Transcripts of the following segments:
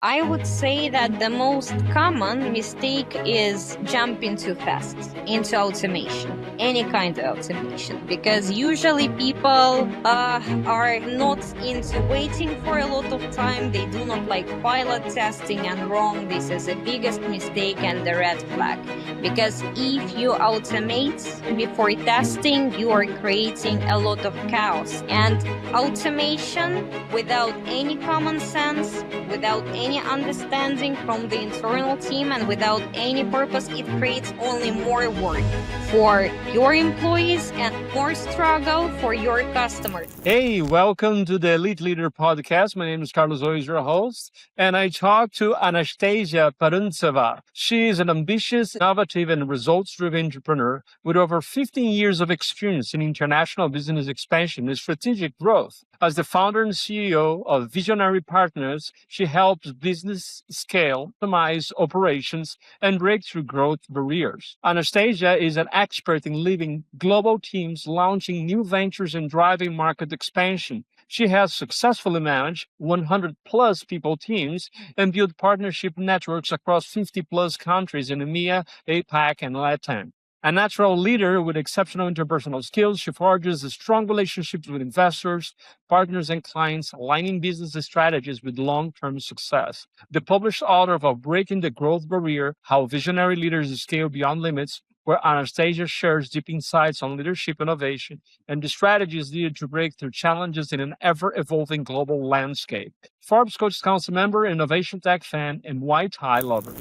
I would say that the most common mistake is jumping too fast into automation, any kind of automation, because usually people are not into waiting for a lot of time. They do not like pilot testing and wrong. This is the biggest mistake and the red flag, because if you automate before testing, you are creating a lot of chaos. And automation without any common sense, without any understanding from the internal team, and without any purpose, it creates only more work for your employees and more struggle for your customers. Hey, welcome to the Elite Leader Podcast. My name is Carlos Hoyos, your host, and I talk to Anastasia Paruntseva. She is an ambitious, innovative, and results-driven entrepreneur with over 15 years of experience in international business expansion and strategic growth. As the founder and CEO of Visionary Partners, she helps business scale, optimize operations, and break through growth barriers. Anastasia is an expert in leading global teams, launching new ventures, and driving market expansion. She has successfully managed 100 plus people teams and built partnership networks across 50 plus countries in EMEA, APAC, and LATAM. A natural leader with exceptional interpersonal skills, she forges strong relationships with investors, partners, and clients, aligning business strategies with long term success. The published author of Breaking the Growth Barrier: How Visionary Leaders Scale Beyond Limits, where Anastasia shares deep insights on leadership innovation and the strategies needed to break through challenges in an ever evolving global landscape. Forbes Coach Council member, innovation tech fan, and white tie lover.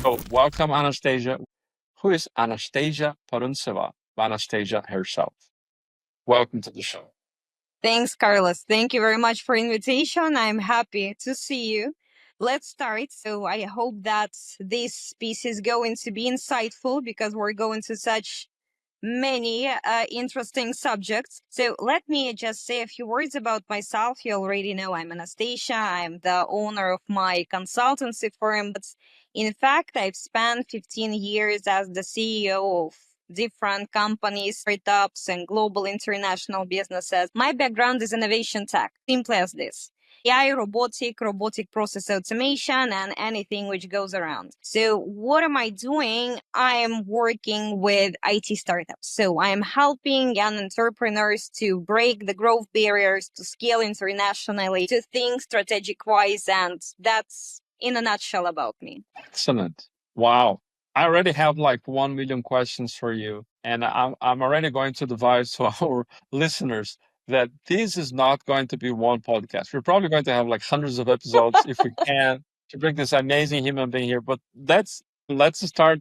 So, welcome, Anastasia. Who is Anastasia Paruntseva? Anastasia herself. Welcome to the show. Thanks, Carlos. Thank you very much for invitation. I'm happy to see you. Let's start. So I hope that this piece is going to be insightful, because we're going to such many interesting subjects. So let me just say a few words about myself. You already know I'm Anastasia. I'm the owner of my consultancy firm. But in fact, I've spent 15 years as the CEO of different companies, startups, and global international businesses. My background is innovation tech, simply as this. AI, robotic process automation, and anything which goes around. So what am I doing? I am working with IT startups. So I am helping young entrepreneurs to break the growth barriers, to scale internationally, to think strategic wise. And that's in a nutshell about me. Excellent. Wow. I already have like 1 million questions for you. And I'm already going to advise to our listeners that this is not going to be one podcast. We're probably going to have like hundreds of episodes if we can to bring this amazing human being here. But let's start,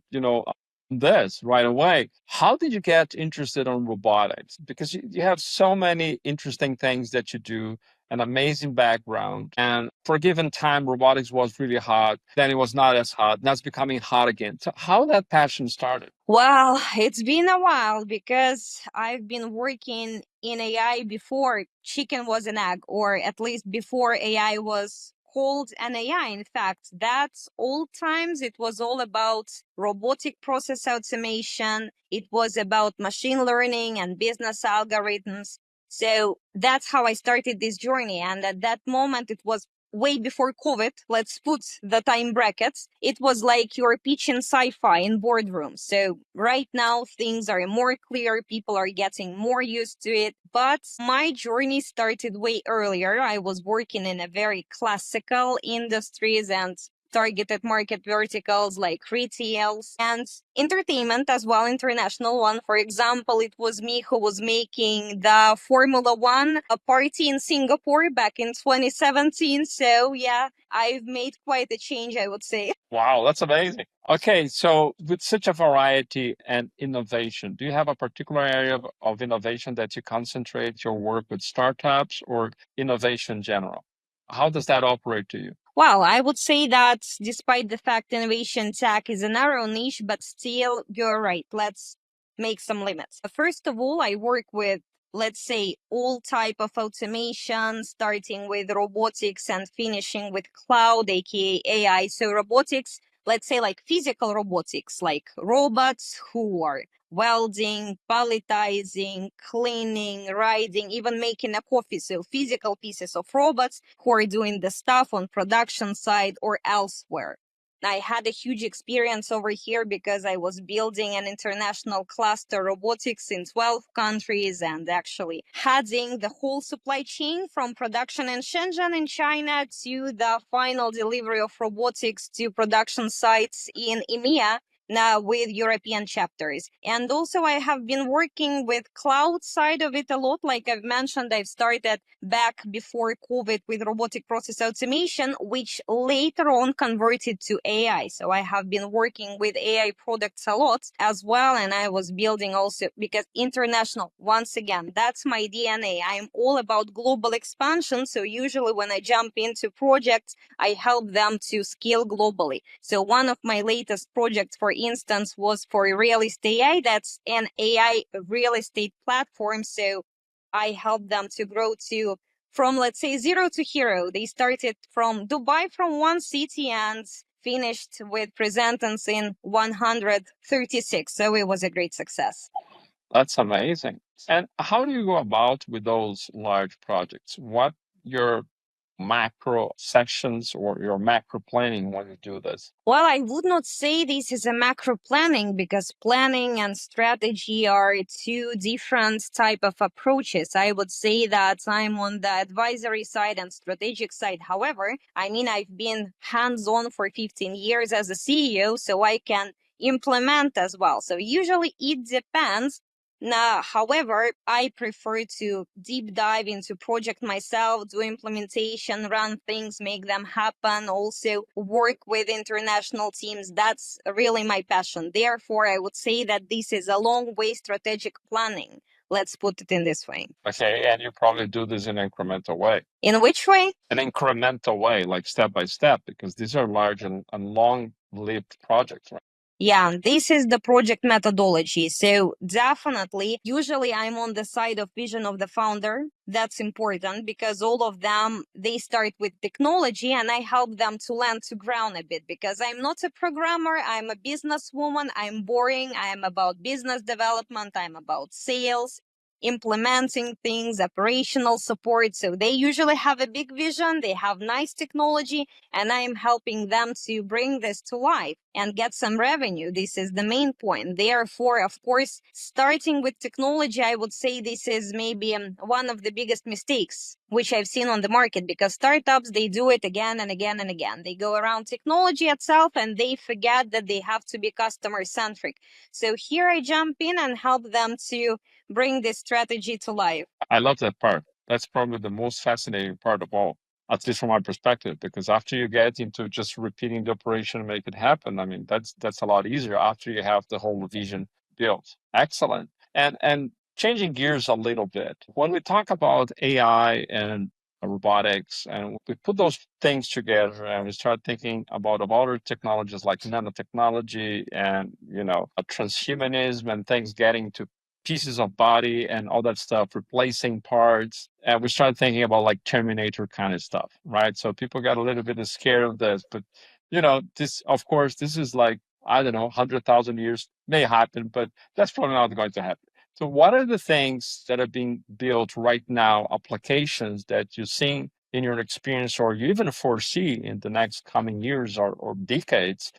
this right away. How did you get interested in robotics? Because you have so many interesting things that you do, an amazing background. And for a given time, robotics was really hot. Then it was not as hot. Now it's becoming hot again. So how that passion started? Well, it's been a while, because I've been working in AI before chicken was an egg, or at least before AI was called an AI. In fact, that's old times. It was all about robotic process automation. It was about machine learning and business algorithms. So that's how I started this journey. And at that moment, it was way before COVID. Let's put the time brackets. It was like you're pitching sci-fi in boardrooms. So right now things are more clear. People are getting more used to it. But my journey started way earlier. I was working in a very classical industries and targeted market verticals like retails and entertainment as well, international one. For example, it was me who was making the Formula One party in Singapore back in 2017. So yeah, I've made quite a change, I would say. Wow, that's amazing. Okay, so with such a variety and innovation, do you have a particular area of innovation that you concentrate your work with startups or innovation in general? How does that operate to you? Well, I would say that despite the fact innovation tech is a narrow niche, but still, you're right. Let's make some limits. First of all, I work with, let's say, all type of automation, starting with robotics and finishing with cloud, aka AI. So robotics, let's say like physical robotics, like robots who are welding, palletizing, cleaning, riding, even making a coffee. So physical pieces of robots who are doing the stuff on production side or elsewhere. I had a huge experience over here because I was building an international cluster robotics in 12 countries and actually heading the whole supply chain from production in Shenzhen in China to the final delivery of robotics to production sites in EMEA now with European chapters. And also I have been working with cloud side of it a lot. Like I've mentioned, I've started back before COVID with robotic process automation, which later on converted to AI. So I have been working with AI products a lot as well. And I was building also because international, once again, that's my DNA. I'm all about global expansion. So usually when I jump into projects, I help them to scale globally. So one of my latest projects, for instance, was for Real Estate AI. That's an AI real estate platform. So I helped them to grow to from, let's say, zero to hero. They started from Dubai, from one city, and finished with presence in 136. So it was a great success. That's amazing. And how do you go about with those large projects? What your macro sections or your macro planning when you do this? Well, I would not say this is a macro planning because planning and strategy are two different type of approaches. I would say that I'm on the advisory side and strategic side. However, I mean, I've been hands-on for 15 years as a CEO, so I can implement as well. So usually it depends. Now, however, I prefer to deep dive into project myself, do implementation, run things, make them happen, also work with international teams. That's really my passion. Therefore, I would say that this is a long way strategic planning. Let's put it in this way. Okay, and you probably do this in an incremental way. In which way? An incremental way, like step by step, because these are large and long-lived projects, right? Yeah, this is the project methodology. So definitely, usually I'm on the side of vision of the founder. That's important because all of them, they start with technology and I help them to land to ground a bit because I'm not a programmer. I'm a businesswoman. I'm boring. I am about business development. I'm about sales, implementing things, operational support. So they usually have a big vision. They have nice technology and I am helping them to bring this to life and get some revenue. This is the main point. Therefore, of course, starting with technology, I would say this is maybe one of the biggest mistakes which I've seen on the market because startups, they do it again and again and again. They go around technology itself and they forget that they have to be customer centric. So here I jump in and help them to bring this strategy to life. I love that part. That's probably the most fascinating part of all, at least from my perspective, because after you get into just repeating the operation and make it happen, I mean, that's a lot easier after you have the whole vision built. Excellent. And changing gears a little bit, when we talk about AI and robotics, and we put those things together and we start thinking about other technologies like nanotechnology and transhumanism and things getting to pieces of body and all that stuff, replacing parts. And we started thinking about like Terminator kind of stuff, right? So people got a little bit scared of this, but this, of course, this is like, I don't know, 100,000 years may happen, but that's probably not going to happen. So what are the things that are being built right now, applications that you're seeing in your experience or you even foresee in the next coming years or decades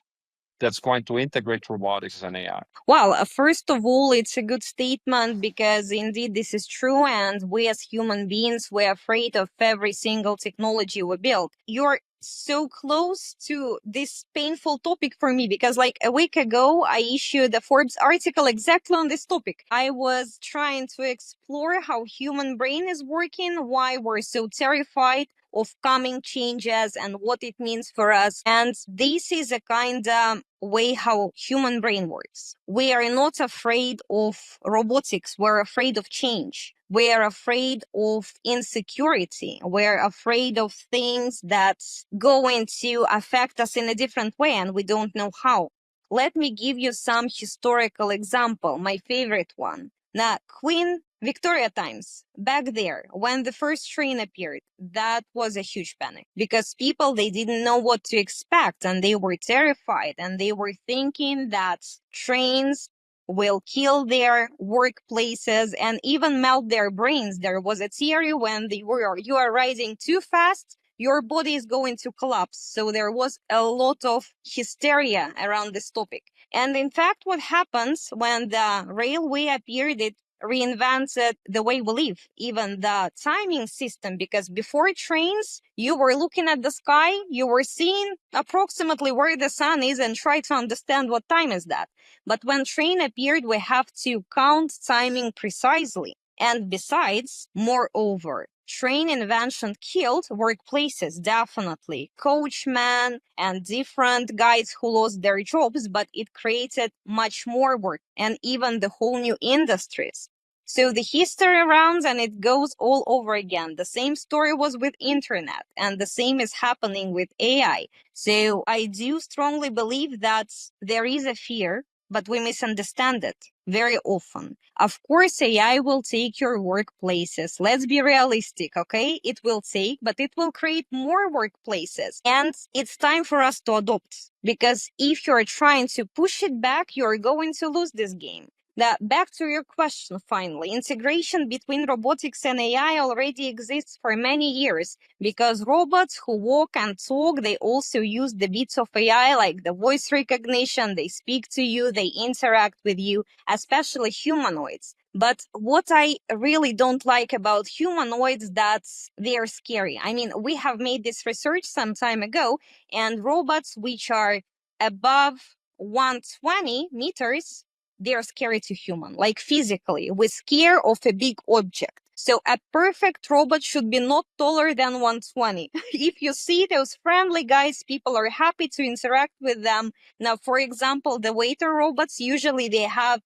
that's going to integrate robotics and AI? Well, first of all, it's a good statement because indeed this is true. And we as human beings, we're afraid of every single technology we build. You're so close to this painful topic for me because like a week ago, I issued a Forbes article exactly on this topic. I was trying to explore how human brain is working, why we're so terrified of coming changes and what it means for us. And this is a kind of way how human brain works. We are not afraid of robotics. We're afraid of change. We're afraid of insecurity. We're afraid of things that's going to affect us in a different way, and we don't know how. Let me give you some historical example, my favorite one. Now, Queen Victoria times, back there, when the first train appeared, that was a huge panic because people, they didn't know what to expect and they were terrified and they were thinking that trains will kill their workplaces and even melt their brains. There was a theory when you are riding too fast, your body is going to collapse. So there was a lot of hysteria around this topic. And in fact, what happens when the railway appeared, it reinvented the way we live, even the timing system, because before trains, you were looking at the sky, you were seeing approximately where the sun is and try to understand what time is that. But when train appeared, we have to count timing precisely. And besides, moreover, train invention killed workplaces, definitely. Coachmen and different guys who lost their jobs, but it created much more work and even the whole new industries. So the history runs and it goes all over again. The same story was with internet and the same is happening with AI. So I do strongly believe that there is a fear, but we misunderstand it very often. Of course, AI will take your workplaces. Let's be realistic, okay? It will take, but it will create more workplaces. And it's time for us to adopt. Because if you're trying to push it back, you're going to lose this game. Now, back to your question, finally. Integration between robotics and AI already exists for many years because robots who walk and talk, they also use the bits of AI like the voice recognition. They speak to you, they interact with you, especially humanoids. But what I really don't like about humanoids, that's they're scary. I mean, we have made this research some time ago, and robots which are above 120 meters, they're scary to human, like physically. We scare of a big object. So a perfect robot should be not taller than 120. If you see those friendly guys, people are happy to interact with them. Now, for example, the waiter robots, usually they have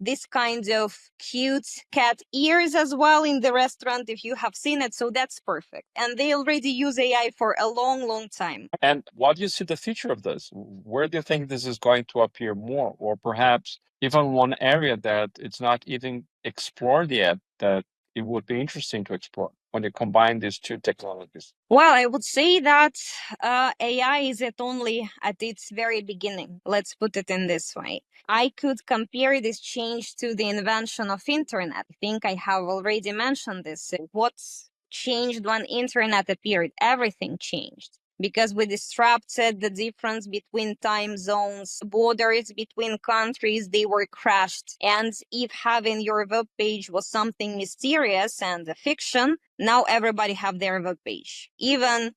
this kind of cute cat ears as well in the restaurant, if you have seen it. So that's perfect. And they already use AI for a long, long time. And what do you see the future of this? Where do you think this is going to appear more? Or perhaps even one area that it's not even explored yet that it would be interesting to explore when you combine these two technologies? Well, I would say that AI is only at its very beginning. Let's put it in this way. I could compare this change to the invention of internet. I think I have already mentioned this. What's changed when internet appeared? Everything changed because we disrupted the difference between time zones, borders between countries, they were crashed. And if having your web page was something mysterious and a fiction, now everybody have their web page. Even,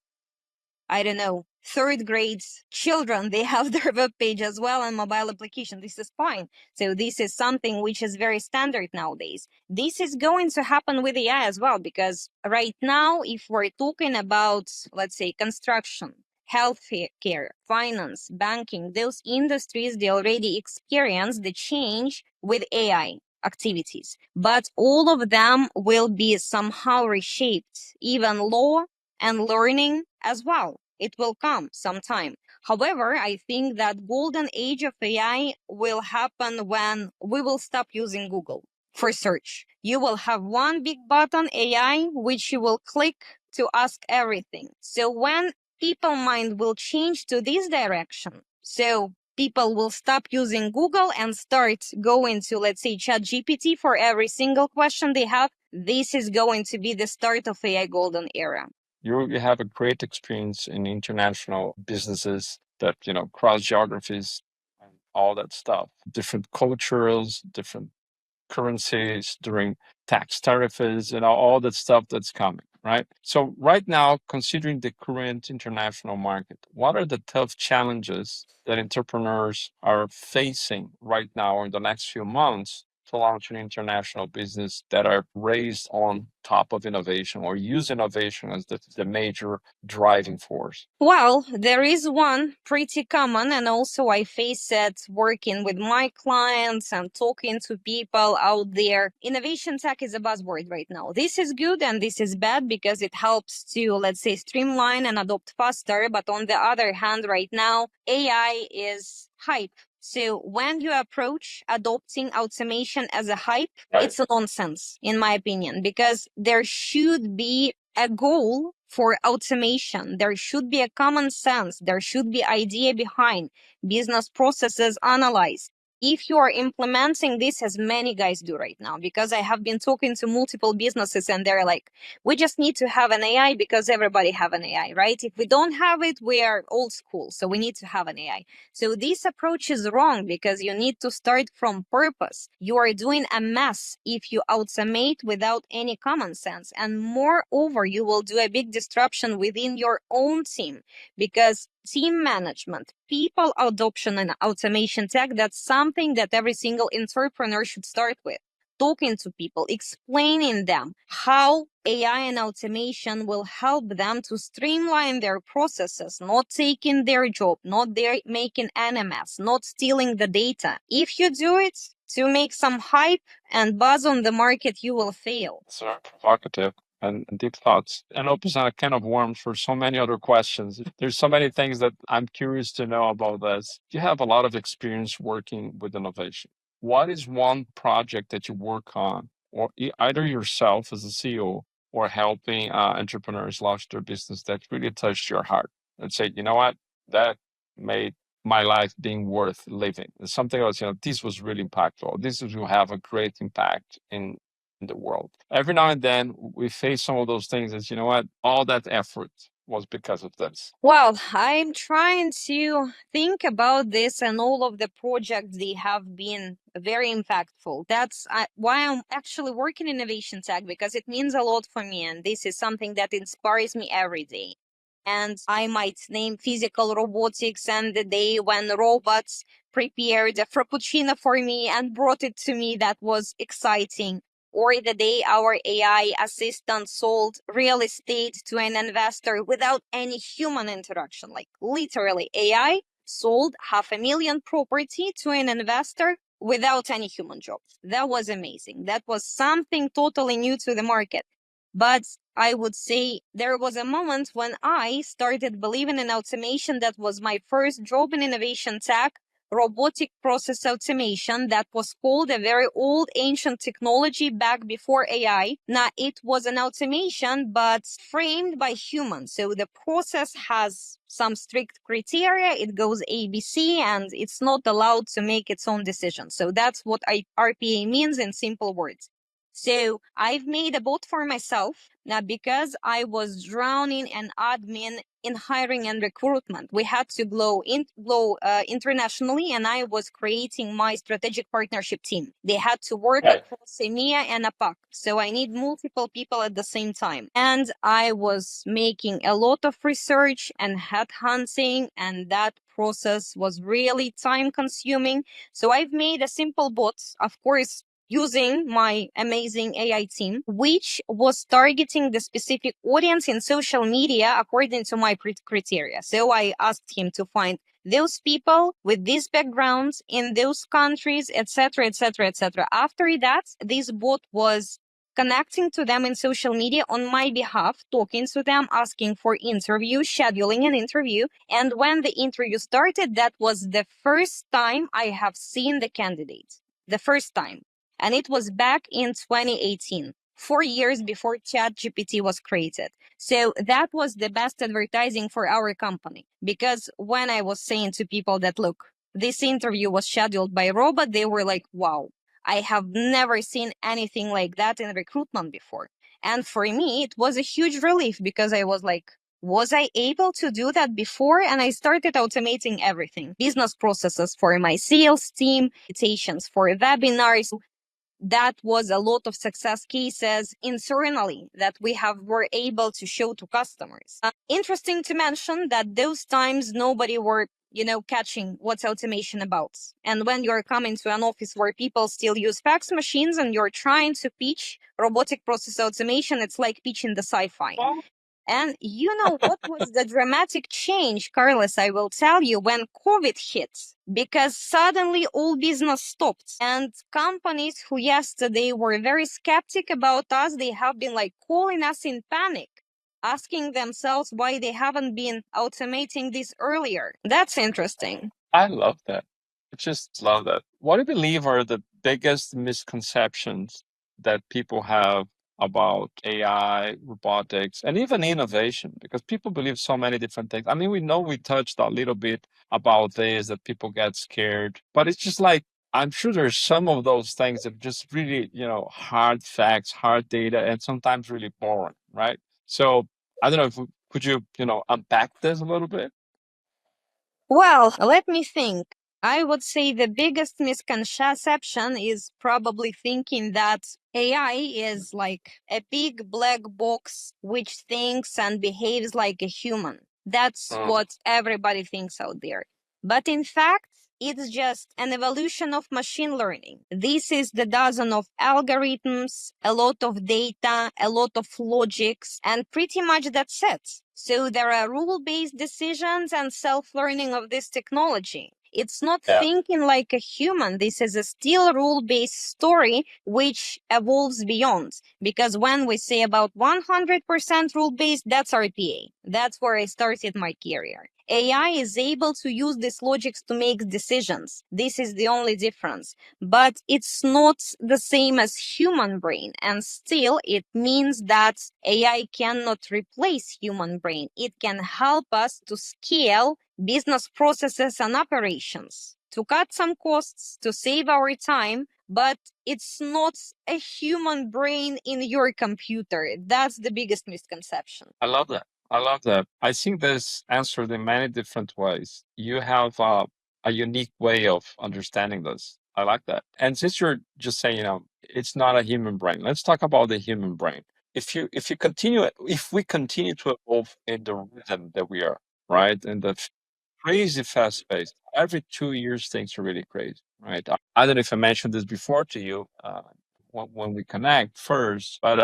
I don't know, third grade children, they have their web page as well and mobile application. This is fine. So this is something which is very standard nowadays. This is going to happen with AI as well, because right now, if we're talking about, let's say, construction, healthcare, finance, banking, those industries, they already experience the change with AI activities, but all of them will be somehow reshaped, even law and learning as well. It will come sometime. However, I think that golden age of AI will happen when we will stop using Google for search. You will have one big button AI, which you will click to ask everything. So when people mind will change to this direction, so people will stop using Google and start going to, let's say, ChatGPT for every single question they have, this is going to be the start of AI golden era. You have a great experience in international businesses that, cross geographies and all that stuff, different cultures, different currencies, during tax tariffs, all that stuff that's coming, right? So right now, considering the current international market, what are the tough challenges that entrepreneurs are facing right now or in the next few months to launch an international business that are raised on top of innovation or use innovation as the major driving force? Well, there is one pretty common, and also I face it working with my clients and talking to people out there. Innovation tech is a buzzword right now. This is good and this is bad because it helps to, let's say, streamline and adopt faster. But on the other hand, right now, AI is hype. So when you approach adopting automation as a hype, it's a nonsense, in my opinion, because there should be a goal for automation. There should be a common sense. There should be idea behind business processes analyzed. If you are implementing this, as many guys do right now, because I have been talking to multiple businesses and they're like, we just need to have an AI because everybody have an AI, right? If we don't have it, we are old school. So we need to have an AI. So this approach is wrong because you need to start from purpose. You are doing a mess if you automate without any common sense. And moreover, you will do a big disruption within your own team because team management, people adoption and automation tech, that's something that every single entrepreneur should start with. Talking to people, explaining them how AI and automation will help them to streamline their processes, not taking their job, not their making NMS, not stealing the data. If you do it to make some hype and buzz on the market, you will fail. So provocative and deep thoughts, and opens a can of worms for so many other questions. There's so many things that I'm curious to know about this. You have a lot of experience working with innovation. What is one project that you work on, or either yourself as a CEO or helping entrepreneurs launch their business that really touched your heart and say, you know what, that made my life being worth living? And something else, this was really impactful. This will have a great impact in the world. Every now and then we face some of those things as, you know what, all that effort was because of this. Well, I'm trying to think about this, and all of the projects they have been very impactful. That's why I'm actually working in innovation tech, because it means a lot for me, and this is something that inspires me every day. And I might name physical robotics and the day when robots prepared a frappuccino for me and brought it to me. That was exciting. Or the day our AI assistant sold real estate to an investor without any human interaction. Like literally, AI sold 500,000 property to an investor without any human job. That was amazing. That was something totally new to the market. But I would say there was a moment when I started believing in automation. That was my first job in innovation tech, robotic process automation. That was called a very old ancient technology back before AI. Now it was an automation, but framed by humans. So the process has some strict criteria. It goes ABC and it's not allowed to make its own decisions. So that's what RPA means in simple words. So I've made a bot for myself now because I was drowning in admin in hiring and recruitment. We had to grow internationally, and I was creating my strategic partnership team. They had to work across EMEA and APAC. So I need multiple people at the same time. And I was making a lot of research and headhunting, and that process was really time consuming. So I've made a simple bot, of course, using my amazing AI team, which was targeting the specific audience in social media according to my criteria. So I asked him to find those people with these backgrounds in those countries, etc., etc., etc. After that, this bot was connecting to them in social media on my behalf, talking to them, asking for interview, scheduling an interview. And when the interview started, that was the first time I have seen the candidate. The first time. And it was back in 2018, 4 years before ChatGPT was created. So that was the best advertising for our company. Because when I was saying to people that, look, this interview was scheduled by a robot, they were like, wow, I have never seen anything like that in recruitment before. And for me, it was a huge relief because I was like, was I able to do that before? And I started automating everything. Business processes for my sales team, invitations for webinars. That was a lot of success cases internally that were able to show to customers. Interesting to mention that those times nobody were catching what's automation about. And when you're coming to an office where people still use fax machines and you're trying to pitch robotic process automation, it's like pitching the sci-fi. And you know what was the dramatic change, Carlos? I will tell you when COVID hit, because suddenly all business stopped. And companies who yesterday were very skeptic about us, they have been like calling us in panic, asking themselves why they haven't been automating this earlier. That's interesting. I love that. I just love that. What do you believe are the biggest misconceptions that people have about AI, robotics, and even innovation? Because people believe so many different things. I mean, we know we touched a little bit about this, that people get scared, but it's just like, I'm sure there's some of those things that just really, hard facts, hard data, and sometimes really boring, right? So I don't know if could you, unpack this a little bit? Well, let me think. I would say the biggest misconception is probably thinking that AI is like a big black box which thinks and behaves like a human. That's what everybody thinks out there. But in fact, it's just an evolution of machine learning. This is the dozen of algorithms, a lot of data, a lot of logics, and pretty much that's it. So there are rule-based decisions and self-learning of this technology. It's not Yeah. thinking like a human. This is a still rule-based story which evolves beyond. Because when we say about 100% rule-based, that's RPA. That's where I started my career. AI is able to use these logics to make decisions. This is the only difference. But it's not the same as human brain. And still, it means that AI cannot replace human brain. It can help us to scale business processes and operations, to cut some costs, to save our time, but it's not a human brain in your computer. That's the biggest misconception. I love that. I love that. I think this answered in many different ways. You have a unique way of understanding this. I like that. And since you're just saying, it's not a human brain, let's talk about the human brain. If we continue to evolve in the rhythm that we are, right, in the crazy fast pace. Every 2 years, things are really crazy, right? I don't know if I mentioned this before to you when we connect first, but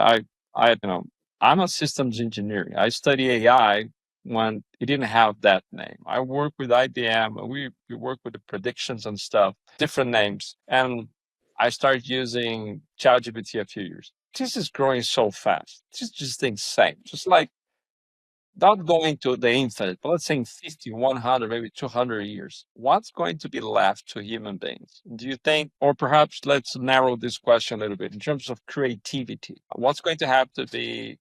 I'm a systems engineer. I study AI when it didn't have that name. I work with IBM. And we work with the predictions and stuff, different names, and I started using ChatGPT a few years. This is growing so fast. This is just insane. Just like not going to the infinite, but let's say in 50, 100, maybe 200 years, what's going to be left to human beings? Do you think, or perhaps let's narrow this question a little bit in terms of creativity? What's going to have to be,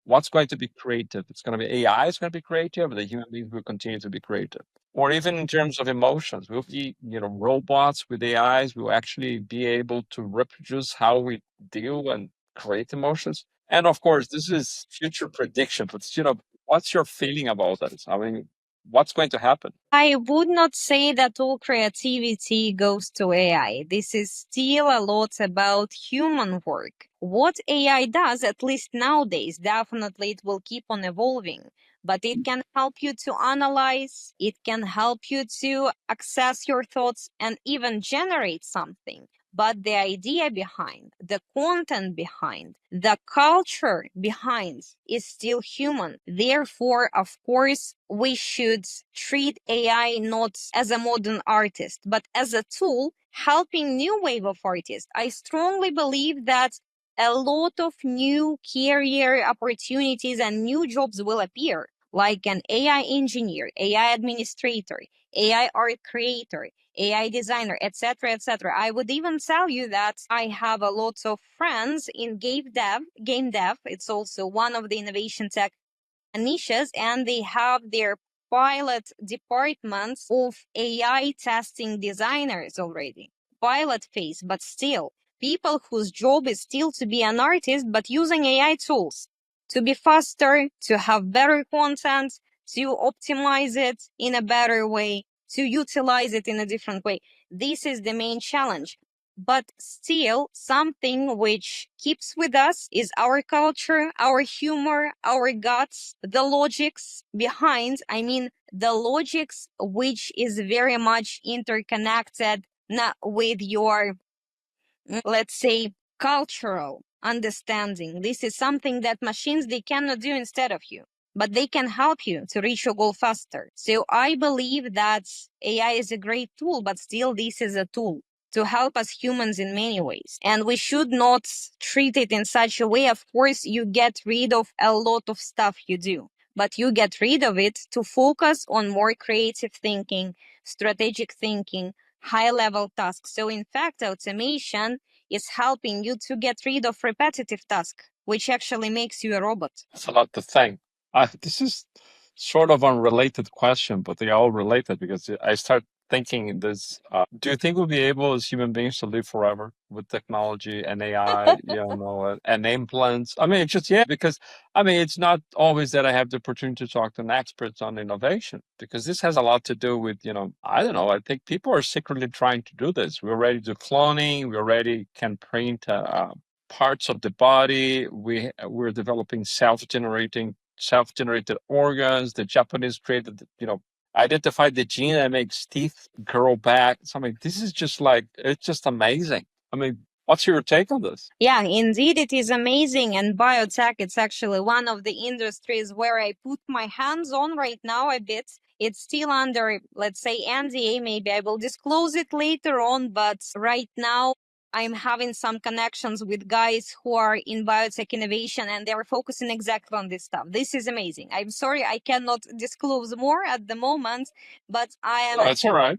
what's going to be creative? It's going to be AI is going to be creative, but the human beings will continue to be creative. Or even in terms of emotions, we'll be, robots with AIs will actually be able to reproduce how we deal and create emotions. And of course, this is future prediction, but what's your feeling about that? I mean, what's going to happen? I would not say that all creativity goes to AI. This is still a lot about human work. What AI does, at least nowadays, definitely it will keep on evolving. But it can help you to analyze, it can help you to access your thoughts and even generate something. But the idea behind, the content behind, the culture behind is still human. Therefore, of course, we should treat AI not as a modern artist, but as a tool helping new wave of artists. I strongly believe that a lot of new career opportunities and new jobs will appear, like an AI engineer, AI administrator, AI art creator, AI designer, etc., etc. I would even tell you that I have a lot of friends in game dev. Game dev, it's also one of the innovation tech niches, and they have their pilot departments of AI testing designers already. Pilot phase, but still, people whose job is still to be an artist, but using AI tools to be faster, to have better content, to optimize it in a better way, to utilize it in a different way. This is the main challenge. but still something which keeps with us is our culture, our humor, our guts, the logics behind, the logics which is very much interconnected not with your, let's say, cultural understanding. This is something that machines, they cannot do instead of you, but they can help you to reach your goal faster. So I believe that AI is a great tool, but still this is a tool to help us humans in many ways. And we should not treat it in such a way. Of course, you get rid of a lot of stuff you do, but you get rid of it to focus on more creative thinking, strategic thinking, high level tasks. So in fact, automation is helping you to get rid of repetitive tasks, which actually makes you a robot. That's a lot to think. This is sort of unrelated question, but they are all related because I start thinking this. Do you think we'll be able as human beings to live forever with technology and AI, and implants? I mean, it's just, yeah, because I mean, it's not always that I have the opportunity to talk to an experts on innovation because this has a lot to do with, I don't know. I think people are secretly trying to do this. We already do cloning. We already can print parts of the body. We're developing self-generated organs. The Japanese created, identified the gene that makes teeth grow back. So I mean, this is just like it's just amazing. I mean, what's your take on this? Yeah, indeed, it is amazing. And biotech, it's actually one of the industries where I put my hands on right now a bit. It's still under, let's say, NDA. Maybe I will disclose it later on. But right now, I'm having some connections with guys who are in biotech innovation and they're focusing exactly on this stuff. This is amazing. I'm sorry I cannot disclose more at the moment, but I am. No, that's all right.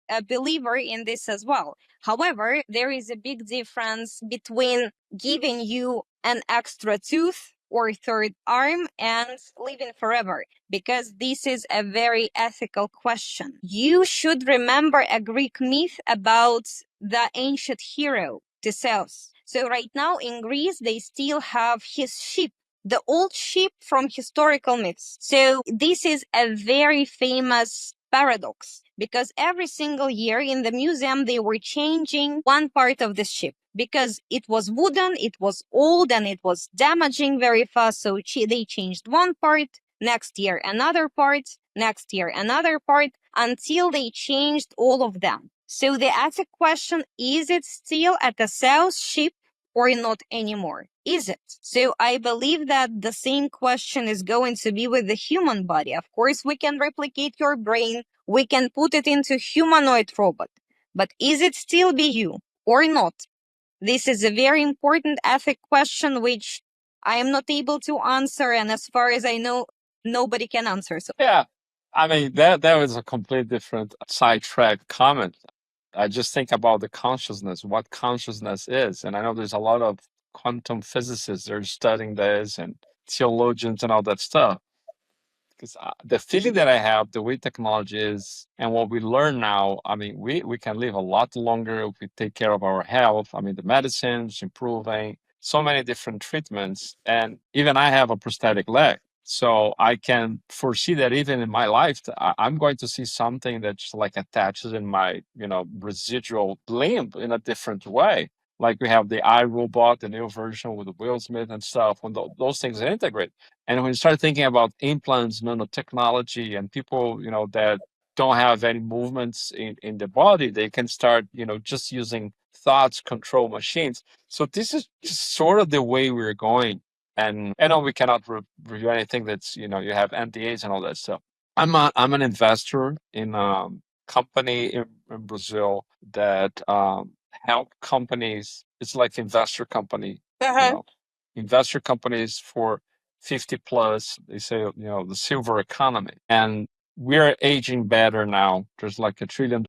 A believer in this as well. However, there is a big difference between giving you an extra tooth or third arm and living forever, because this is a very ethical question. You should remember a Greek myth about the ancient hero Theseus. So right now in Greece, they still have his ship, the old ship from historical myths. So this is a very famous paradox because every single year in the museum they were changing one part of the ship because it was wooden, it was old, and it was damaging very fast. So they changed one part, next year another part, next year another part, until they changed all of them. So the ethic question, is it still at the sales ship or not anymore? Is it? So I believe that the same question is going to be with the human body. Of course, we can replicate your brain, we can put it into humanoid robot, but is it still be you or not? This is a very important ethic question, which I am not able to answer. And as far as I know, nobody can answer. So Yeah. I mean, that was a complete different sidetrack comment. I just think about the consciousness, what consciousness is. And I know there's a lot of quantum physicists that are studying this and theologians and all that stuff. Because the feeling that I have, the way technology is and what we learn now, I mean, we can live a lot longer if we take care of our health. I mean, the medicine's improving, so many different treatments. And even I have a prosthetic leg. So I can foresee that even in my life, I'm going to see something that's like attaches in my, residual limb in a different way. Like we have the iRobot, the new version with the Will Smith and stuff. When those things integrate, and when you start thinking about implants, nanotechnology, and people, that don't have any movements in the body, they can start, just using thoughts control machines. So this is just sort of the way we're going. And I know we cannot review anything that's, you have NDAs and all that stuff. I'm an investor in a company in Brazil that help companies. It's like investor company, investor companies for 50 plus. They say, the silver economy, and we're aging better now. There's like $1 trillion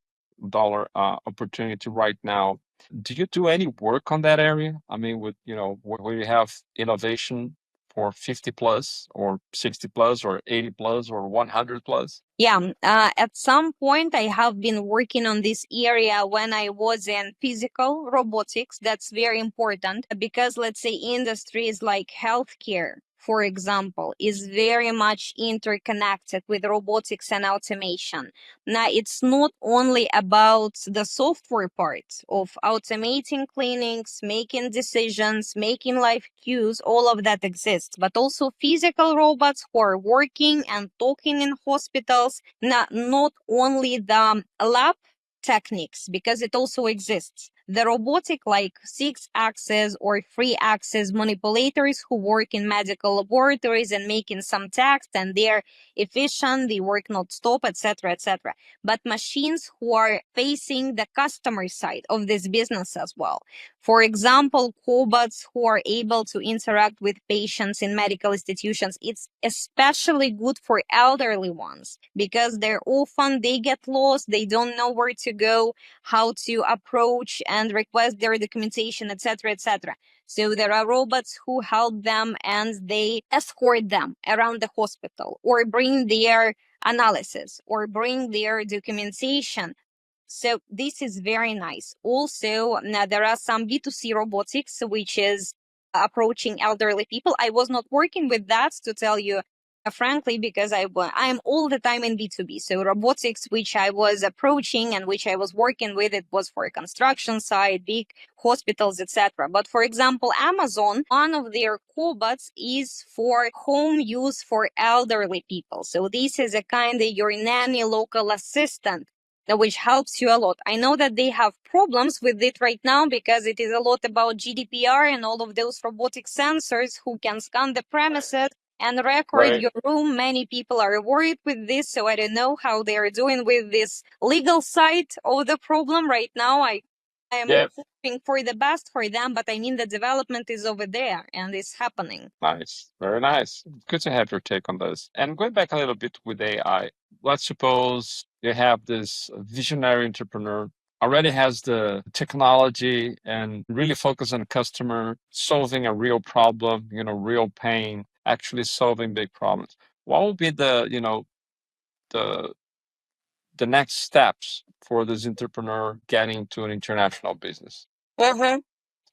opportunity right now. Do you do any work on that area? I mean, with, where you have innovation for 50 plus or 60 plus or 80 plus or 100 plus? yeah, at some point I have been working on this area when I was in physical robotics. That's very important because let's say industries like healthcare, for example, is very much interconnected with robotics and automation. Now, it's not only about the software part of automating cleanings, making decisions, making life cues, all of that exists, but also physical robots who are working and talking in hospitals. Not only the lab techniques, because it also exists. The robotic, like 6-axis or 3-axis manipulators who work in medical laboratories and making some text, and they're efficient, they work not stop, etc., etc. But machines who are facing the customer side of this business as well. For example, cobots who are able to interact with patients in medical institutions. It's especially good for elderly ones because they get lost, they don't know where to go, how to approach and request their documentation, etc., etc. So there are robots who help them and they escort them around the hospital or bring their analysis or bring their documentation. So this is very nice. Also, now there are some B2C robotics, which is approaching elderly people. I was not working with that, to tell you frankly, because I am all the time in B2B. So robotics, which I was approaching and which I was working with, it was for construction side, big hospitals, etc. But for example, Amazon, one of their cobots is for home use for elderly people. So this is a kind of your nanny local assistant, which helps you a lot. I know that they have problems with it right now because it is a lot about GDPR and all of those robotic sensors who can scan the premises and record your room. Many people are worried with this, so I don't know how they are doing with this legal side of the problem right now. I am hoping for the best for them, but I mean the development is over there and it's happening. Nice. Very nice. Good to have your take on this. And going back a little bit with AI, let's suppose you have this visionary entrepreneur already has the technology and really focus on the customer, solving a real problem, real pain, actually solving big problems. What would be the the next steps for this entrepreneur getting to an international business? Mm-hmm.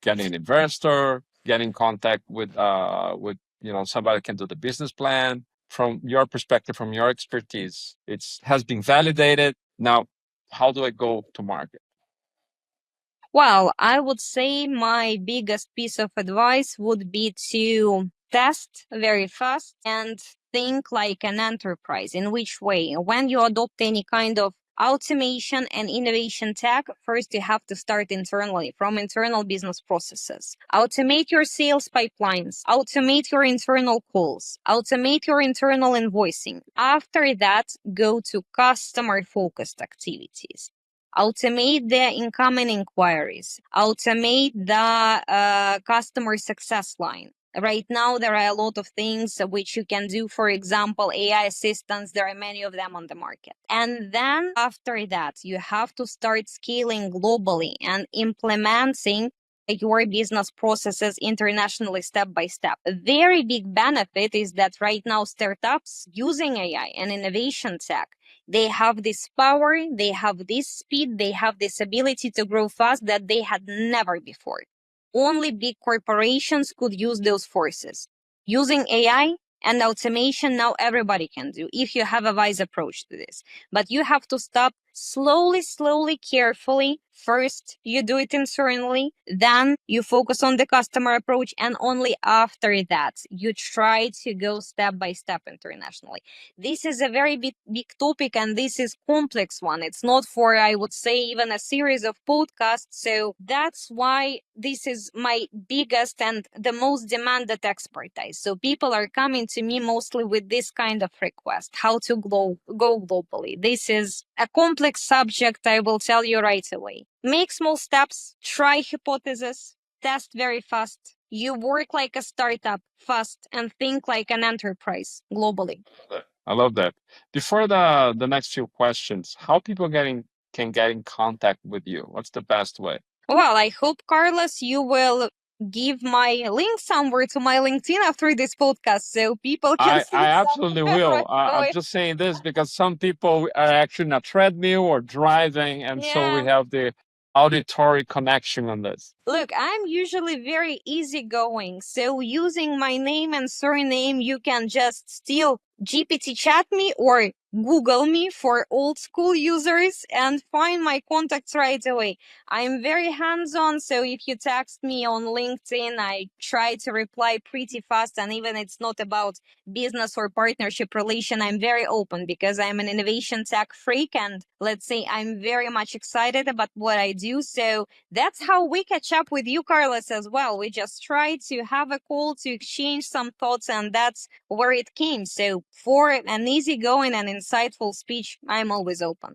Getting an investor, getting contact with somebody can do the business plan. From your perspective, from your expertise, it's has been validated. Now, how do I go to market? Well, I would say my biggest piece of advice would be to test very fast and think like an enterprise. In which way? When you adopt any kind of automation and innovation tech, first you have to start internally from internal business processes. Automate your sales pipelines, automate your internal calls, automate your internal invoicing. After that, go to customer focused activities. Automate the incoming inquiries, automate the customer success line. Right now, there are a lot of things which you can do. For example, AI assistants, there are many of them on the market. And then after that, you have to start scaling globally and implementing your business processes internationally step by step. A very big benefit is that right now startups using AI and innovation tech, they have this power, they have this speed, they have this ability to grow fast that they had never before. Only big corporations could use those forces. Using AI and automation, now everybody can do if you have a wise approach to this. But you have to stop slowly, carefully. First, you do it internally, then you focus on the customer approach, and only after that, you try to go step by step internationally. This is a very big topic, and this is complex one. It's not for, I would say, even a series of podcasts. So that's why this is my biggest and the most demanded expertise. So people are coming to me mostly with this kind of request, how to go globally. This is a complex subject, I will tell you right away. Make small steps, try hypothesis, test very fast. You work like a startup fast and think like an enterprise globally. I love that. Before the next few questions, how people can get in contact with you? What's the best way? Well, I hope, Carlos, you will give my link somewhere to my LinkedIn after this podcast so people can see I absolutely will. right I'm away. just saying this because some people are actually in a treadmill or driving, and so we Yeah. have the auditory connection on this? Look, I'm usually very easygoing, so using my name and surname, you can just still GPT chat me or Google me for old school users and find my contacts right away. I'm very hands on, so if you text me on LinkedIn, I try to reply pretty fast. And even it's not about business or partnership relation, I'm very open because I'm an innovation tech freak. And let's say I'm very much excited about what I do. So that's how we catch up with you, Carlos, as well. We just try to have a call to exchange some thoughts, and that's where it came. So for an easygoing and insightful speech, I'm always open.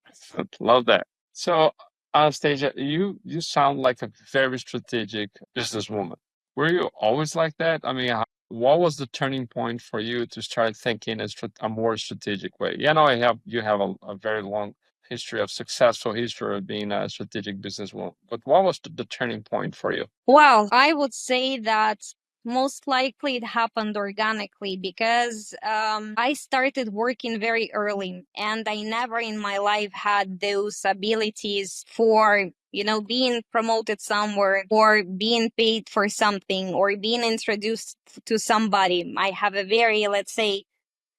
Love that. So, Anastasia, you sound like a very strategic businesswoman. Were you always like that? I mean, what was the turning point for you to start thinking a more strategic way? You have a very long history of successful history of being a strategic businesswoman. But what was the turning point for you? Well, I would say that most likely it happened organically because I started working very early and I never in my life had those abilities for, being promoted somewhere or being paid for something or being introduced to somebody. I have a very, let's say,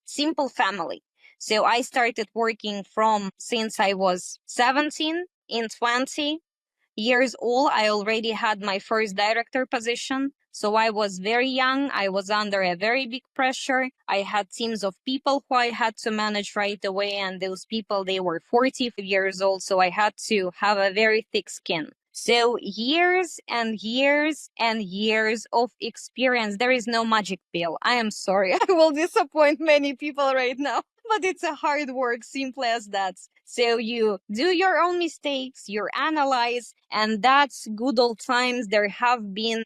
simple family. So I started working from since I was 17. In 20 years old, I already had my first director position. So I was very young. I was under a very big pressure. I had teams of people who I had to manage right away. And those people, they were 45 years old. So I had to have a very thick skin. So years and years and years of experience. There is no magic pill. I am sorry. I will disappoint many people right now, but it's a hard work, simple as that. So you do your own mistakes, you analyze, and that's good old times. There have been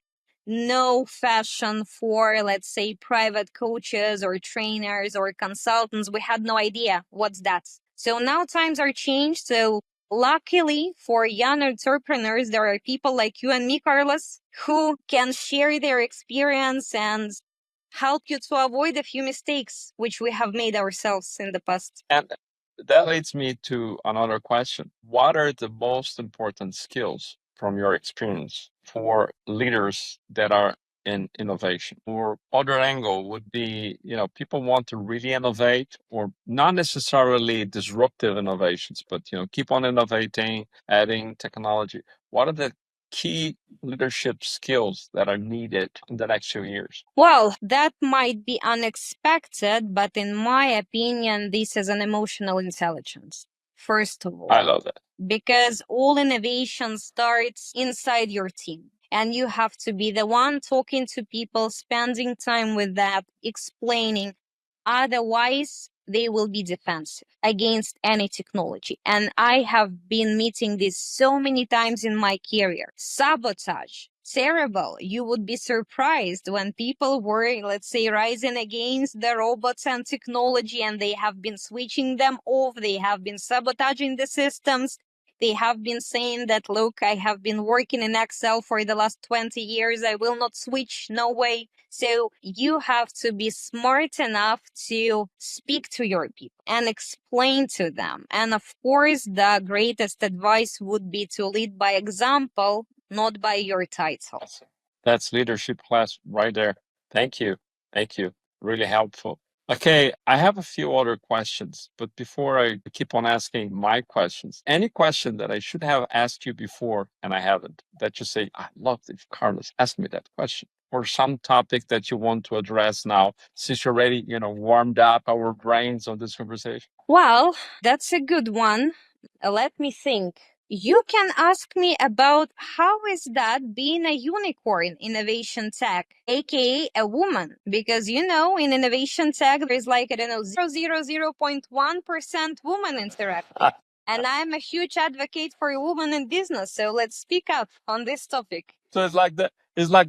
no fashion for, let's say, private coaches or trainers or consultants. We had no idea what's that. So now times are changed. So luckily for young entrepreneurs, there are people like you and me, Carlos, who can share their experience and help you to avoid a few mistakes which we have made ourselves in the past. And that leads me to another question. What are the most important skills from your experience for leaders that are in innovation? Or other angle would be, people want to really innovate or not necessarily disruptive innovations, but keep on innovating, adding technology. What are the key leadership skills that are needed in the next few years? Well, that might be unexpected, but in my opinion, this is an emotional intelligence, first of I all, love that. because all innovation starts inside your team. And you have to be the one talking to people, spending time with that, explaining. Otherwise, they will be defensive against any technology. And I have been meeting this so many times in my career. Sabotage. Terrible. You would be surprised when people were, let's say, rising against the robots and technology and they have been switching them off. They have been sabotaging the systems. They have been saying that, look, I have been working in Excel for the last 20 years. I will not switch. No way. So you have to be smart enough to speak to your people and explain to them. And of course, the greatest advice would be to lead by example, not by your title. That's leadership class right there. Thank you. Thank you. Really helpful. Okay, I have a few other questions, but before I keep on asking my questions, any question that I should have asked you before and I haven't, that you say, I love if Carlos asked me that question, or some topic that you want to address now, since you already, warmed up our brains on this conversation? Well, that's a good one. Let me think. You can ask me about how is that being a unicorn in innovation tech, aka a woman, because in innovation tech there is like I don't know 0.1% woman interacting. And I'm a huge advocate for women in business, so let's speak up on this topic. So it's like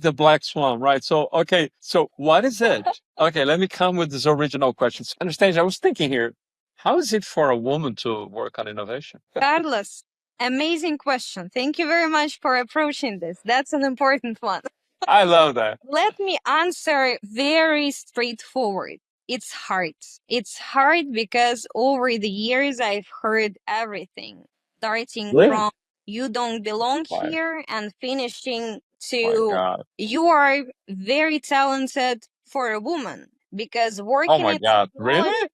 the black swan, right? So okay, so what is it? Okay, let me come with this original question. Understand? I was thinking here, how is it for a woman to work on innovation? Carlos, amazing question. Thank you very much for approaching this. That's an important one. I love that. Let me answer very straightforward. It's hard. It's hard because over the years I've heard everything, starting Really? from you don't belong My here, and finishing my to God. you are very talented for a woman because Oh working my in God. technology, Really?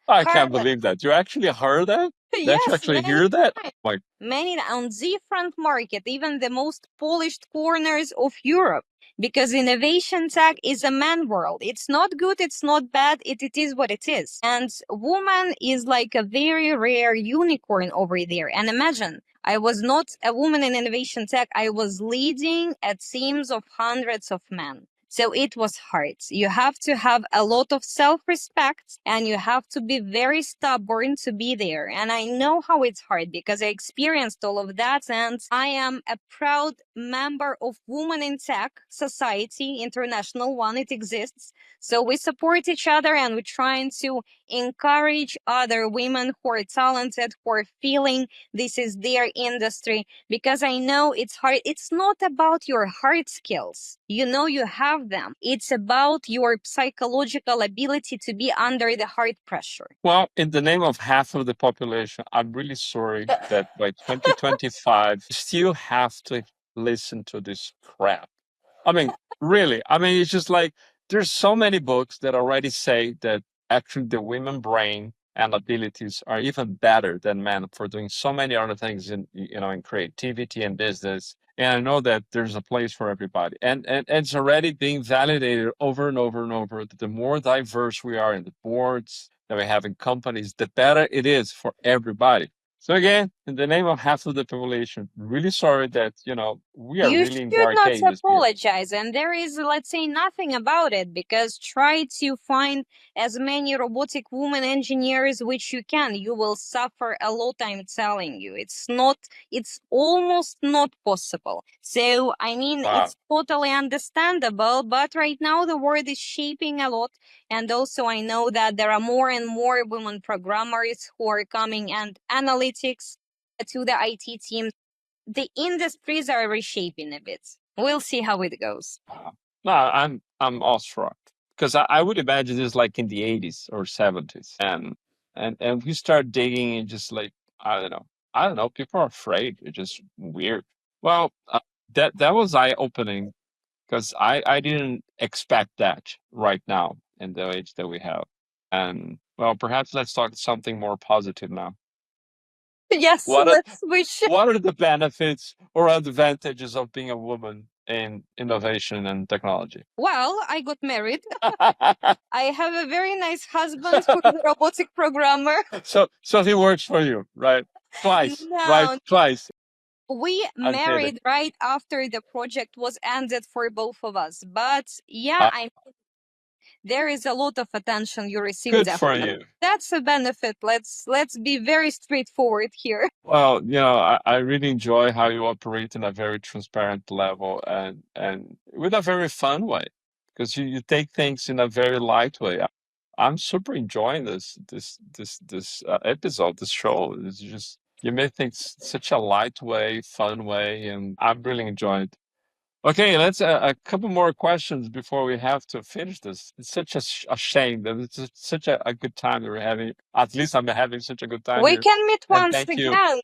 I her, can't believe that. You actually heard that? Did you yes, actually many hear that? times. Like, Many on different market, even the most polished corners of Europe. Because innovation tech is a man world. It's not good, it's not bad, it is what it is. And woman is like a very rare unicorn over there. And imagine, I was not a woman in innovation tech, I was leading a teams of hundreds of men. So it was hard. You have to have a lot of self respect and you have to be very stubborn to be there. And I know how it's hard because I experienced all of that. And I am a proud member of Women in Tech Society, International one. It exists. So we support each other and we're trying to encourage other women who are talented, who are feeling this is their industry, because I know it's hard. It's not about your hard skills. You know, you have them. It's about your psychological ability to be under the hard pressure. well, in the name of half of the population, I'm really sorry that by 2025, still have to listen to this crap. I mean, really. I mean, it's just like there's so many books that already say that actually the women brain and abilities are even better than men for doing so many other things in in creativity and business. And I know that there's a place for everybody. And it's already being validated over and over and over that the more diverse we are in the boards that we have in companies, the better it is for everybody. So again, in the name of half of the population, really sorry that we are You really in the should not arcade here. apologize, and there is, let's say, nothing about it because try to find as many robotic women engineers which you can. You will suffer a lot, I'm telling you. It's almost not possible. So, I mean, Wow. it's totally understandable, but right now the world is shaping a lot. And also, I know that there are more and more women programmers who are coming and analytics to the IT teams. The industries are reshaping a bit. We'll see how it goes. Wow. No, I'm awestruck because I would imagine this like in the 80s or 70s, and we start digging and just like I don't know, people are afraid. It's just weird. Well, that was eye opening because I didn't expect that right now in the age that we have. And well, perhaps let's talk something more positive now. Yes, What are let's switch. what are the benefits or advantages of being a woman in innovation and technology? Well, I got married. I have a very nice husband who is a robotic programmer. So he works for you, right? Twice, right? No, Twice. we I'm kidding. married right after the project was ended for both of us. But yeah, Uh, there is a lot of attention you receive Good for definitely. you. That's a benefit. Let's be very straightforward here. Well, I really enjoy how you operate in a very transparent level and with a very fun way because you take things in a very light way. I'm super enjoying this episode, this show. It's just you make things such a light way, fun way, and I'm really enjoying it. Okay, let's a couple more questions before we have to finish this. It's such a shame that it's just such a good time that we're having. At least I'm having such a good time We here. can meet And once thank you. again.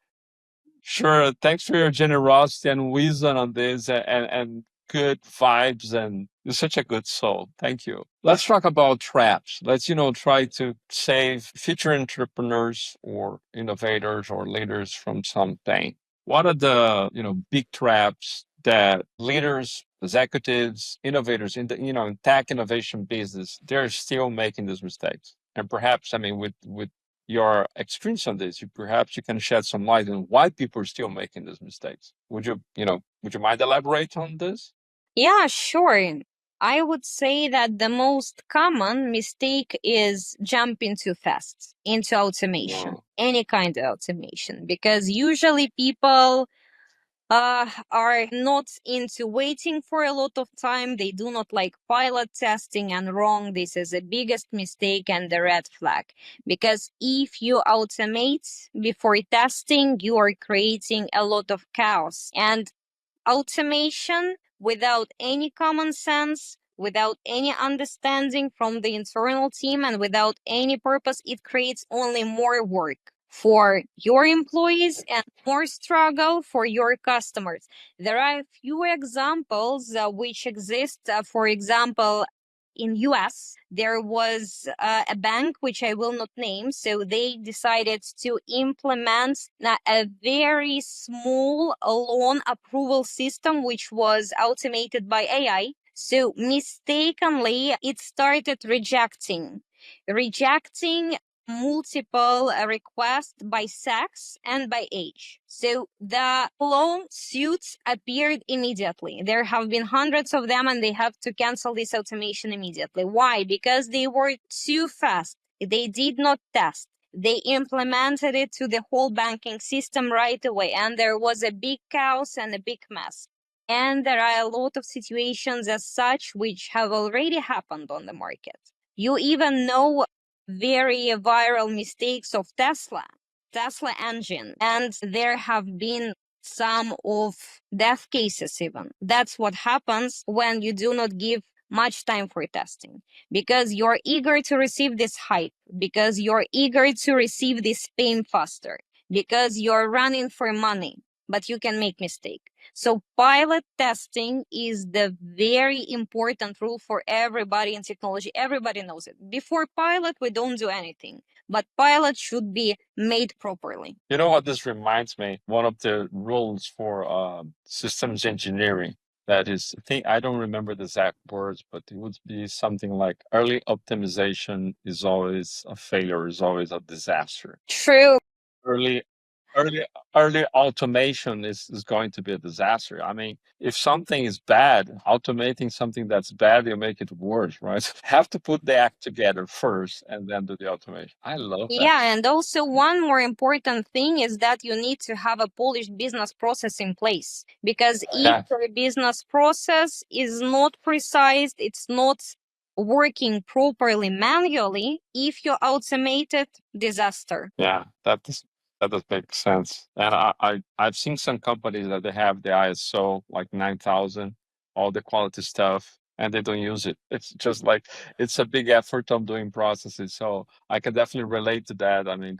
Sure. Thanks for your generosity and wisdom on this and good vibes and you're such a good soul. Thank you. Let's talk about traps. Let's, try to save future entrepreneurs or innovators or leaders from some pain. What are the, big traps that leaders, executives, innovators in the, in tech innovation business, they're still making these mistakes? And perhaps, I mean, with your experience on this, perhaps you can shed some light on why people are still making these mistakes. Would you mind elaborate on this? Yeah, sure. I would say that the most common mistake is jumping too fast into automation, Wow. any kind of automation, because usually people are not into waiting for a lot of time. They do not like pilot testing and wrong. This is the biggest mistake and the red flag. Because if you automate before testing, you are creating a lot of chaos. And automation without any common sense, without any understanding from the internal team, and without any purpose, it creates only more work. for your employees and more struggle for your customers. There are a few examples which exist. For example, in US, there was a bank which I will not name. So they decided to implement a very small loan approval system, which was automated by AI. So mistakenly, it started rejecting multiple requests by sex and by age. So the lawsuits appeared immediately. There have been hundreds of them and they have to cancel this automation immediately. Why? Because they were too fast. They did not test. They implemented it to the whole banking system right away. And there was a big chaos and a big mess. And there are a lot of situations as such which have already happened on the market. You even know very viral mistakes of Tesla engine, and there have been some of death cases even. That's what happens when you do not give much time for testing, because you're eager to receive this hype, because you're eager to receive this fame faster, because you're running for money, but you can make mistake. So pilot testing is the very important rule for everybody in technology. Everybody knows it. Before pilot, we don't do anything, but pilot should be made properly. You know what this reminds me? One of the rules for systems engineering. That is, I think I don't remember the exact words, but it would be something like early optimization is always a failure, is always a disaster. True. Early early early automation is going to be a disaster. I mean, if something is bad, automating something that's bad, you make it worse, right? Have to put the act together first and then do the automation. I love that. Yeah, and also one more important thing is that you need to have a polished business process in place. Because if Yeah. your business process is not precise, it's not working properly manually, if you automate it, disaster. Yeah, that does make sense. And I've seen some companies that they have the ISO like 9000, all the quality stuff, and they don't use it. It's just like it's a big effort of doing processes. So I can definitely relate to that. I mean,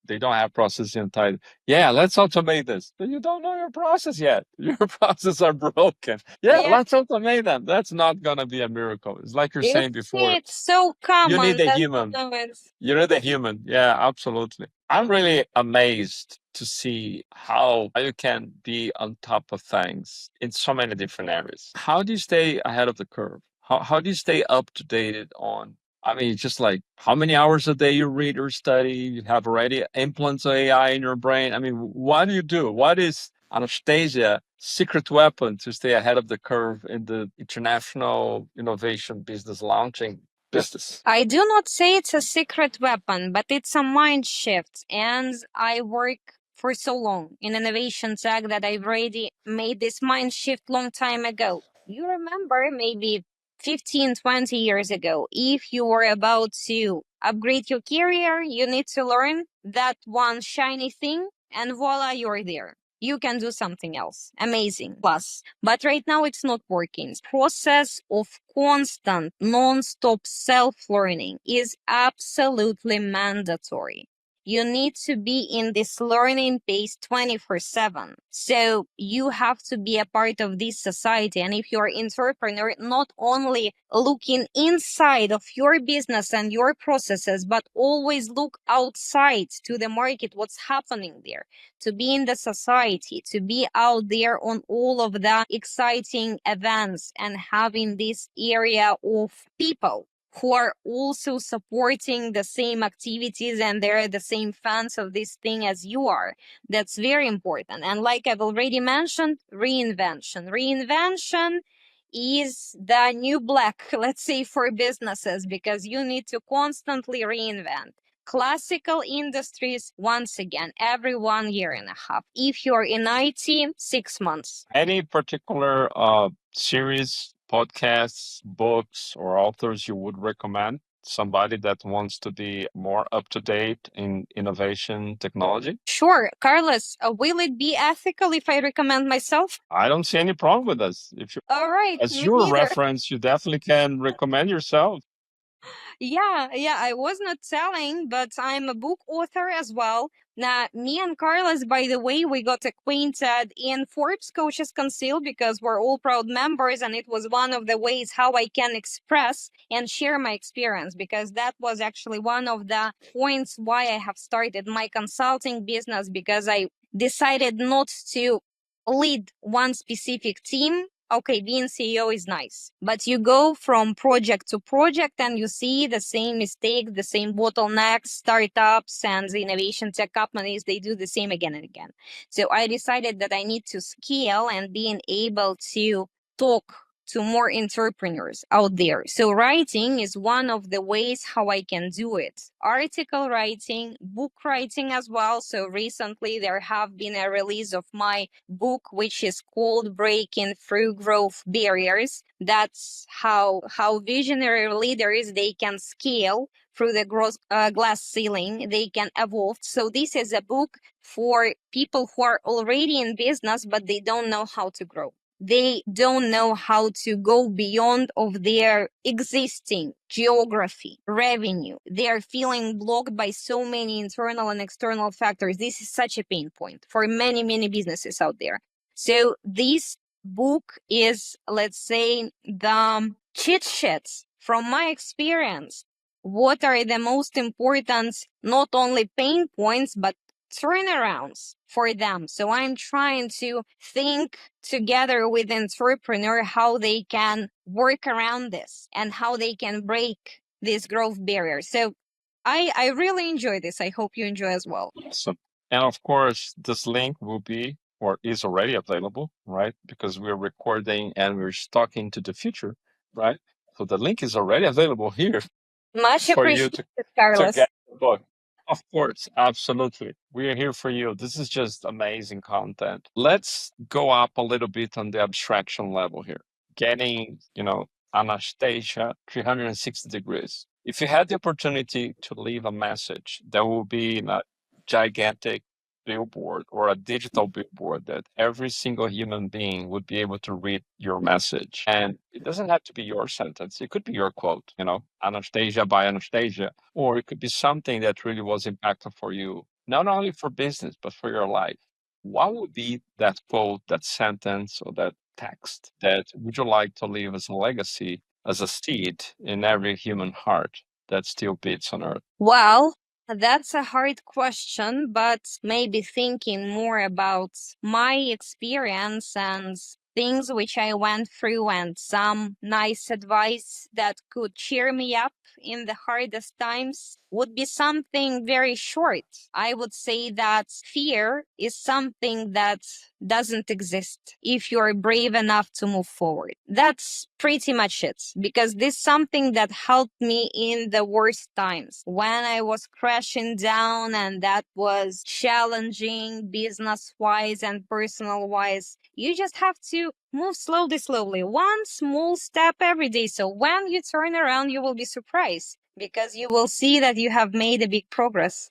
they don't have processes in tight. Yeah, let's automate this. But you don't know your process yet. Your processes are broken. Yeah, Yeah, let's automate them. That's not gonna be a miracle. It's like you're saying before. it's so You common need a that human. no, it's You're the human. Yeah, absolutely. I'm really amazed to see how you can be on top of things in so many different areas. How do you stay ahead of the curve? How do you stay up to date on? I mean, just like how many hours a day you read or study, you have already implants of AI in your brain. I mean, what do you do? What is Anastasia secret weapon to stay ahead of the curve in the international innovation business launching business? I do not say it's a secret weapon, but it's a mind shift. And I work for so long in innovation tech that I've already made this mind shift long time ago. You remember maybe 15, 20 years ago, if you were about to upgrade your career, you need to learn that one shiny thing and voila, you're there. You can do something else. Amazing. Plus, but right now it's not working. Process of constant, non-stop self-learning is absolutely mandatory. You need to be in this learning pace 24/7. So you have to be a part of this society. And if you're an entrepreneur, not only looking inside of your business and your processes, but always look outside to the market, what's happening there, to be in the society, to be out there on all of the exciting events and having this area of people who are also supporting the same activities and they're the same fans of this thing as you are. That's very important. And like I've already mentioned, reinvention. Reinvention is the new black, let's say, for businesses, because you need to constantly reinvent. Classical industries, once again, every 1 year and a half. If you're in IT, 6 months. Any particular series, podcasts, books, or authors you would recommend? Somebody that wants to be more up to date in innovation technology? Sure, Carlos, will it be ethical if I recommend myself? I don't see any problem with this. If you, All right, as me your neither. reference, you definitely can recommend yourself. Yeah, I was not selling, but I'm a book author as well. Now, me and Carlos, by the way, we got acquainted in Forbes Coaches Conceal because we're all proud members, and it was one of the ways how I can express and share my experience because that was actually one of the points why I have started my consulting business because I decided not to lead one specific team. Okay, being CEO is nice, but you go from project to project and you see the same mistakes, the same bottlenecks, startups and the innovation tech companies, they do the same again and again. So I decided that I need to scale and being able to talk to more entrepreneurs out there. So writing is one of the ways how I can do it. Article writing, book writing as well. So recently there have been a release of my book, which is called Breaking Through Growth Barriers. That's how visionary leaders, they can scale through the glass ceiling, they can evolve. So this is a book for people who are already in business, but they don't know how to grow. They don't know how to go beyond of their existing geography, revenue. They are feeling blocked by so many internal and external factors. This is such a pain point for many, many businesses out there. So this book is, let's say, the cheat sheets from my experience. What are the most important, not only pain points, but turnarounds for them. So I'm trying to think together with entrepreneur how they can work around this and how they can break this growth barrier. So I really enjoy this. I hope you enjoy as well. Awesome. And of course, this link will be or is already available, right? Because we're recording and we're talking to the future, right? So the link is already available here Much for you appreciated, to Carlos. get the book. Of course, absolutely. We are here for you. This is just amazing content. Let's go up a little bit on the abstraction level here. Getting, Anastasia 360 degrees. If you had the opportunity to leave a message that will be in a gigantic billboard or a digital billboard that every single human being would be able to read your message. And it doesn't have to be your sentence. It could be your quote, Anastasia by Anastasia, or it could be something that really was impactful for you, not only for business, but for your life. What would be that quote, that sentence, or that text that would you like to leave as a legacy, as a seed in every human heart that still beats on earth? Well, that's a hard question, but maybe thinking more about my experience and things which I went through and some nice advice that could cheer me up in the hardest times would be something very short. I would say that fear is something that doesn't exist if you're brave enough to move forward. That's pretty much it because this is something that helped me in the worst times when I was crashing down and that was challenging business wise and personal wise. You just have to move slowly, one small step every day. So when you turn around, you will be surprised because you will see that you have made a big progress.